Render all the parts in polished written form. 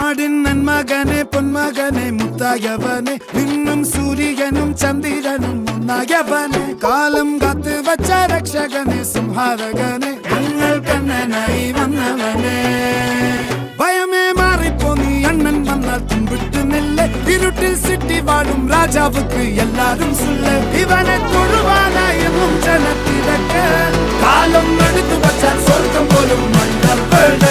നാടിൻ നന്മകനെ പൊന്മകനെ മുത്തായവനെ നിന്നും സൂര്യനും ചന്ദ്രനും ഒന്നായവനെ കാലം കാത്ത് വച്ച രക്ഷകനെ സംഹാരകനെ ഞങ്ങൾ കണ്ണനായി വന്നവനെ ഭയമേ മാറിപ്പോ നീ അണ്ണൻ വന്നാൽ തുമ്പിട്ട് നെല്ല് ഇരുട്ടിൽ സിറ്റി വാഴും രാജാവുക്ക് എല്ലാരും സുല്ല് ഇവനെ തൊഴുവാനായി എന്നും ജനത്തിരക്ക് കാലം എടുത്തു വച്ചാൽ സ്വർഗം പോലും മണ്ണൽ വീട്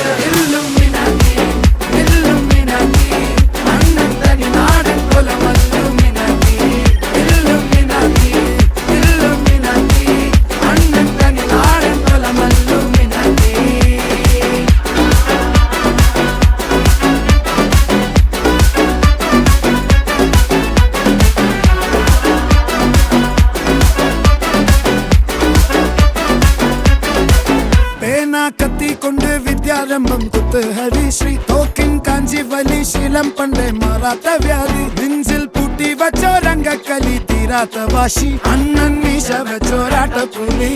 കത്തിക്കൊണ്ട് വിദ്യാരംഭം കുത്ത് ഹരിശ്രീ തോക്കിൻ കാഞ്ചി വലി ശീലം പണ്ടേ മാറാത്ത വ്യാധി നെഞ്ചിൽ പൂട്ടി വച്ചോരംഗക്കലി തീരാത്ത വാശി അണ്ണൻ മീശ വെച്ചോരാട്ടപ്പുലി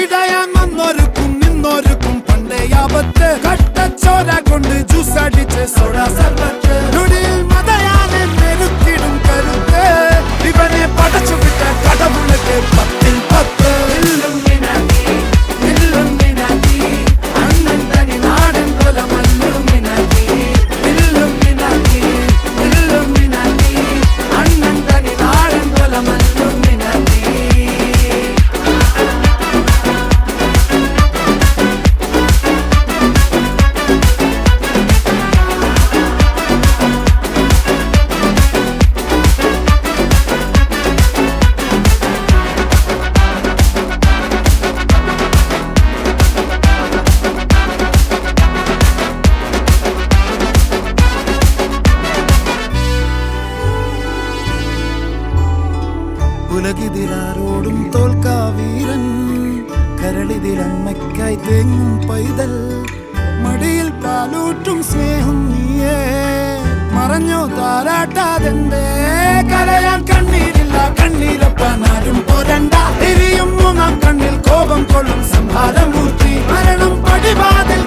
ഇടയാൻ വന്നോർക്കും നിന്നോർക്കും പണ്ടേ ആപത്ത് കട്ടച്ചോര കൊണ്ട് ജ്യൂസ് അടിച്ച് സോഡ സർബത്ത് നൊടിയിൽ മതയാനെ മെരുക്കിടും കരുത്ത് ഇവനെ പടച്ചു വിട്ട കടവുളക്ക് 10-ൽ 10 ഉലകിതിലാരോടും തോൽക്കാവീരൻ കരളിതിലമ്മയ്ക്കായി തേങ്ങും പൈതൽ മടിയിൽ പാലൂറ്റും സ്നേഹം നീയേ മറഞ്ഞോ താരാട്ടാതെന്തേ കരയാൻ കണ്ണീരില്ല കണ്ണീരപ്പാനാരും പോരണ്ട എരിയും മൂന്നാം കണ്ണിൽ കോപം കൊള്ളും സംഹാരമൂർത്തി മരണം പടിവാതിൽ